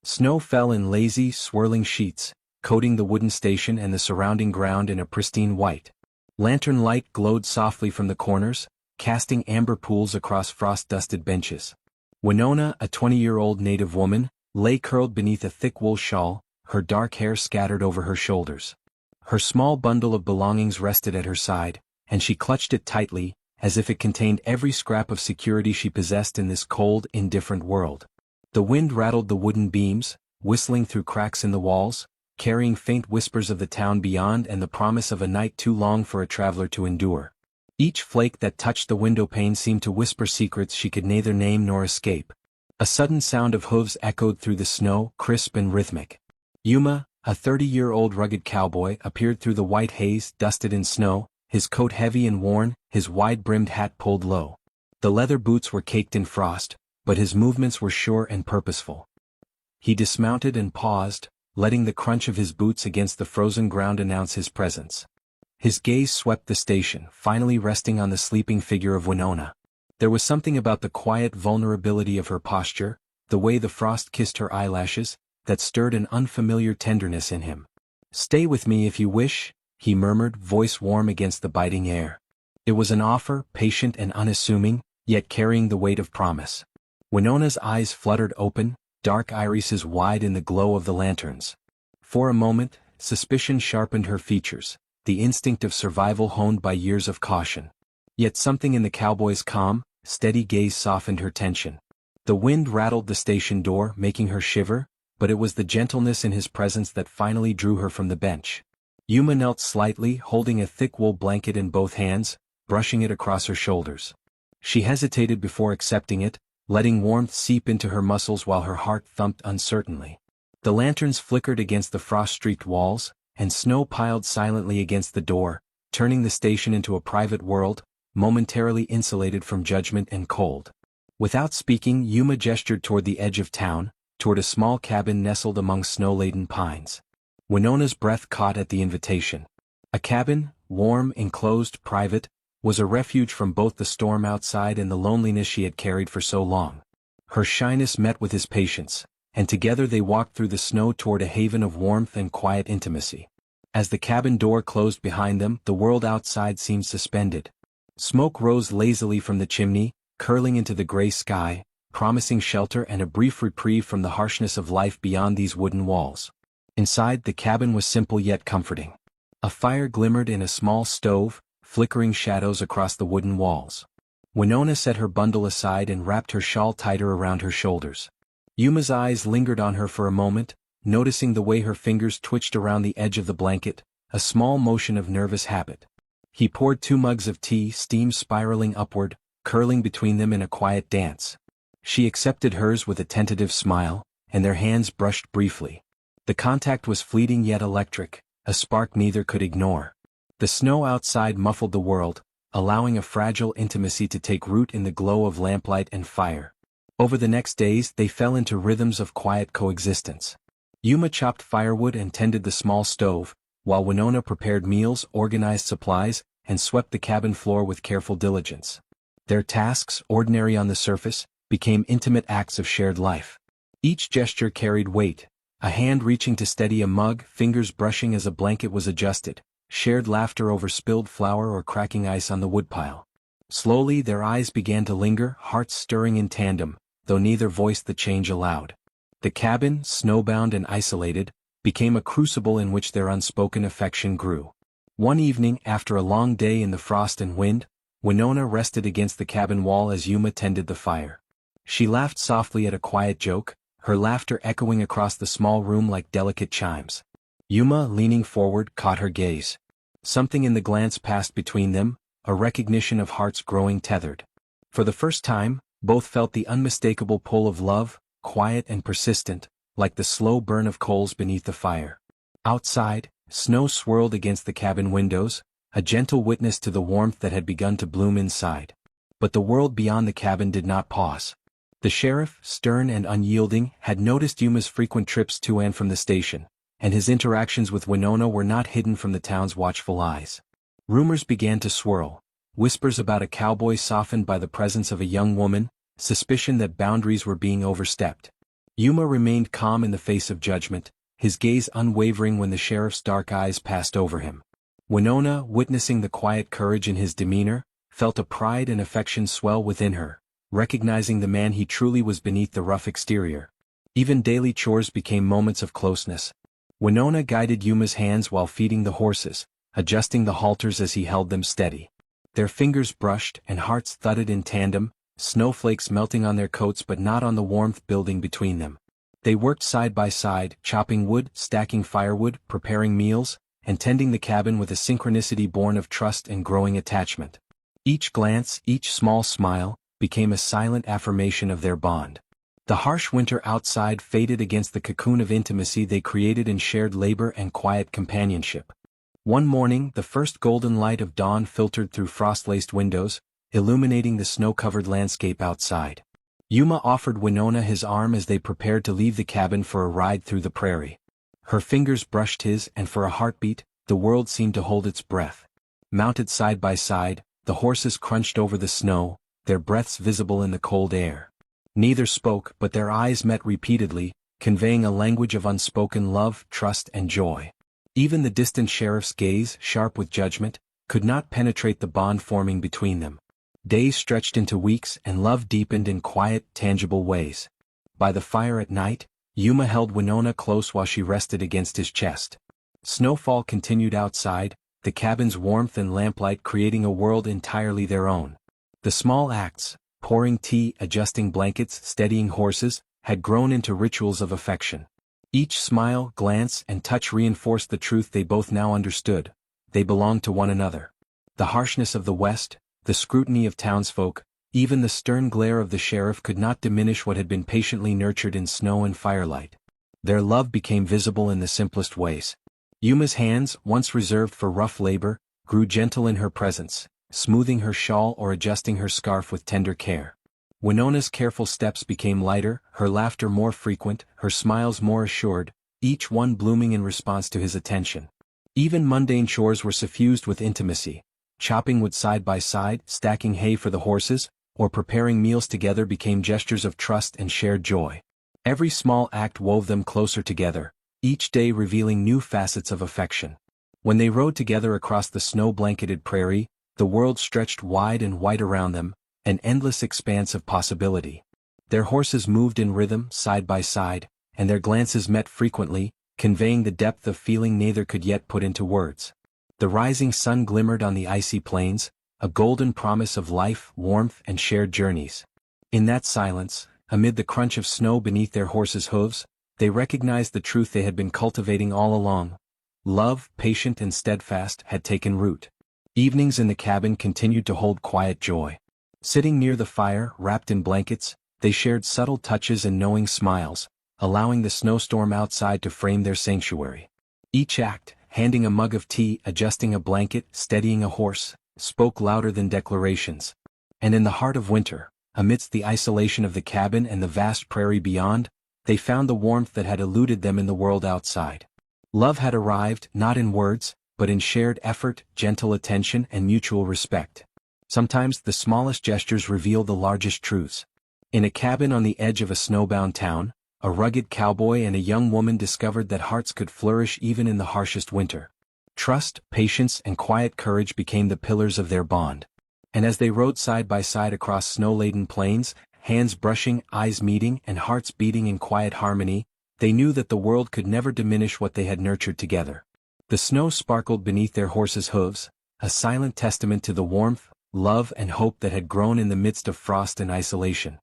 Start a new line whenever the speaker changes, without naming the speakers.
Snow fell in lazy, swirling sheets, coating the wooden station and the surrounding ground in a pristine white. Lantern light glowed softly from the corners, casting amber pools across frost-dusted benches. Winona, a 20-year-old native woman, lay curled beneath a thick wool shawl, her dark hair scattered over her shoulders. Her small bundle of belongings rested at her side, and she clutched it tightly, as if it contained every scrap of security she possessed in this cold, indifferent world. The wind rattled the wooden beams, whistling through cracks in the walls, carrying faint whispers of the town beyond and the promise of a night too long for a traveler to endure. Each flake that touched the window pane seemed to whisper secrets she could neither name nor escape. A sudden sound of hooves echoed through the snow, crisp and rhythmic. Yuma, a 30-year-old rugged cowboy, appeared through the white haze, dusted in snow, his coat heavy and worn, his wide-brimmed hat pulled low. The leather boots were caked in frost, but his movements were sure and purposeful. He dismounted and paused, letting the crunch of his boots against the frozen ground announce his presence. His gaze swept the station, finally resting on the sleeping figure of Winona. There was something about the quiet vulnerability of her posture, the way the frost kissed her eyelashes, that stirred an unfamiliar tenderness in him. "Stay with me if you wish," he murmured, voice warm against the biting air. It was an offer, patient and unassuming, yet carrying the weight of promise. Winona's eyes fluttered open, dark irises wide in the glow of the lanterns. For a moment, suspicion sharpened her features, the instinct of survival honed by years of caution. Yet something in the cowboy's calm, steady gaze softened her tension. The wind rattled the station door, making her shiver, but it was the gentleness in his presence that finally drew her from the bench. Yuma knelt slightly, holding a thick wool blanket in both hands, brushing it across her shoulders. She hesitated before accepting it, letting warmth seep into her muscles while her heart thumped uncertainly. The lanterns flickered against the frost-streaked walls, and snow piled silently against the door, turning the station into a private world, momentarily insulated from judgment and cold. Without speaking, Yuma gestured toward the edge of town, toward a small cabin nestled among snow-laden pines. Winona's breath caught at the invitation. A cabin, warm, enclosed, private, was a refuge from both the storm outside and the loneliness she had carried for so long. Her shyness met with his patience, and together they walked through the snow toward a haven of warmth and quiet intimacy. As the cabin door closed behind them, the world outside seemed suspended. Smoke rose lazily from the chimney, curling into the gray sky, promising shelter and a brief reprieve from the harshness of life beyond these wooden walls. Inside, the cabin was simple yet comforting. A fire glimmered in a small stove, flickering shadows across the wooden walls. Winona set her bundle aside and wrapped her shawl tighter around her shoulders. Yuma's eyes lingered on her for a moment, noticing the way her fingers twitched around the edge of the blanket, a small motion of nervous habit. He poured 2 mugs of tea, steam spiraling upward, curling between them in a quiet dance. She accepted hers with a tentative smile, and their hands brushed briefly. The contact was fleeting yet electric, a spark neither could ignore. The snow outside muffled the world, allowing a fragile intimacy to take root in the glow of lamplight and fire. Over the next days they fell into rhythms of quiet coexistence. Yuma chopped firewood and tended the small stove, while Winona prepared meals, organized supplies, and swept the cabin floor with careful diligence. Their tasks, ordinary on the surface, became intimate acts of shared life. Each gesture carried weight, a hand reaching to steady a mug, fingers brushing as a blanket was adjusted, shared laughter over spilled flour or cracking ice on the woodpile. Slowly their eyes began to linger, hearts stirring in tandem, though neither voiced the change aloud. The cabin, snowbound and isolated, became a crucible in which their unspoken affection grew. One evening, after a long day in the frost and wind, Winona rested against the cabin wall as Yuma tended the fire. She laughed softly at a quiet joke, her laughter echoing across the small room like delicate chimes. Yuma, leaning forward, caught her gaze. Something in the glance passed between them, a recognition of hearts growing tethered. For the first time, both felt the unmistakable pull of love, quiet and persistent, like the slow burn of coals beneath the fire. Outside, snow swirled against the cabin windows, a gentle witness to the warmth that had begun to bloom inside. But the world beyond the cabin did not pause. The sheriff, stern and unyielding, had noticed Yuma's frequent trips to and from the station, and his interactions with Winona were not hidden from the town's watchful eyes. Rumors began to swirl, whispers about a cowboy softened by the presence of a young woman, suspicion that boundaries were being overstepped. Yuma remained calm in the face of judgment, his gaze unwavering when the sheriff's dark eyes passed over him. Winona, witnessing the quiet courage in his demeanor, felt a pride and affection swell within her, recognizing the man he truly was beneath the rough exterior. Even daily chores became moments of closeness. Winona guided Yuma's hands while feeding the horses, adjusting the halters as he held them steady. Their fingers brushed and hearts thudded in tandem, snowflakes melting on their coats but not on the warmth building between them. They worked side by side, chopping wood, stacking firewood, preparing meals, and tending the cabin with a synchronicity born of trust and growing attachment. Each glance, each small smile, became a silent affirmation of their bond. The harsh winter outside faded against the cocoon of intimacy they created in shared labor and quiet companionship. One morning, the first golden light of dawn filtered through frost-laced windows, illuminating the snow-covered landscape outside. Yuma offered Winona his arm as they prepared to leave the cabin for a ride through the prairie. Her fingers brushed his, and for a heartbeat, the world seemed to hold its breath. Mounted side by side, the horses crunched over the snow, their breaths visible in the cold air. Neither spoke, but their eyes met repeatedly, conveying a language of unspoken love, trust, and joy. Even the distant sheriff's gaze, sharp with judgment, could not penetrate the bond forming between them. Days stretched into weeks and love deepened in quiet, tangible ways. By the fire at night, Yuma held Winona close while she rested against his chest. Snowfall continued outside, the cabin's warmth and lamplight creating a world entirely their own. The small acts, pouring tea, adjusting blankets, steadying horses, had grown into rituals of affection. Each smile, glance, and touch reinforced the truth they both now understood: they belonged to one another. The harshness of the West, the scrutiny of townsfolk, even the stern glare of the sheriff could not diminish what had been patiently nurtured in snow and firelight. Their love became visible in the simplest ways. Yuma's hands, once reserved for rough labor, grew gentle in her presence, smoothing her shawl or adjusting her scarf with tender care. Winona's careful steps became lighter, her laughter more frequent, her smiles more assured, each one blooming in response to his attention. Even mundane chores were suffused with intimacy. Chopping wood side by side, stacking hay for the horses, or preparing meals together became gestures of trust and shared joy. Every small act wove them closer together, each day revealing new facets of affection. When they rode together across the snow-blanketed prairie, the world stretched wide and white around them, an endless expanse of possibility. Their horses moved in rhythm, side by side, and their glances met frequently, conveying the depth of feeling neither could yet put into words. The rising sun glimmered on the icy plains, a golden promise of life, warmth, and shared journeys. In that silence, amid the crunch of snow beneath their horses' hooves, they recognized the truth they had been cultivating all along. Love, patient and steadfast, had taken root. Evenings in the cabin continued to hold quiet joy. Sitting near the fire, wrapped in blankets, they shared subtle touches and knowing smiles, allowing the snowstorm outside to frame their sanctuary. Each act, handing a mug of tea, adjusting a blanket, steadying a horse, spoke louder than declarations. And in the heart of winter, amidst the isolation of the cabin and the vast prairie beyond, they found the warmth that had eluded them in the world outside. Love had arrived, not in words, but in shared effort, gentle attention, and mutual respect. Sometimes the smallest gestures reveal the largest truths. In a cabin on the edge of a snowbound town, a rugged cowboy and a young woman discovered that hearts could flourish even in the harshest winter. Trust, patience, and quiet courage became the pillars of their bond. And as they rode side by side across snow-laden plains, hands brushing, eyes meeting, and hearts beating in quiet harmony, they knew that the world could never diminish what they had nurtured together. The snow sparkled beneath their horses' hooves, a silent testament to the warmth, love, and hope that had grown in the midst of frost and isolation.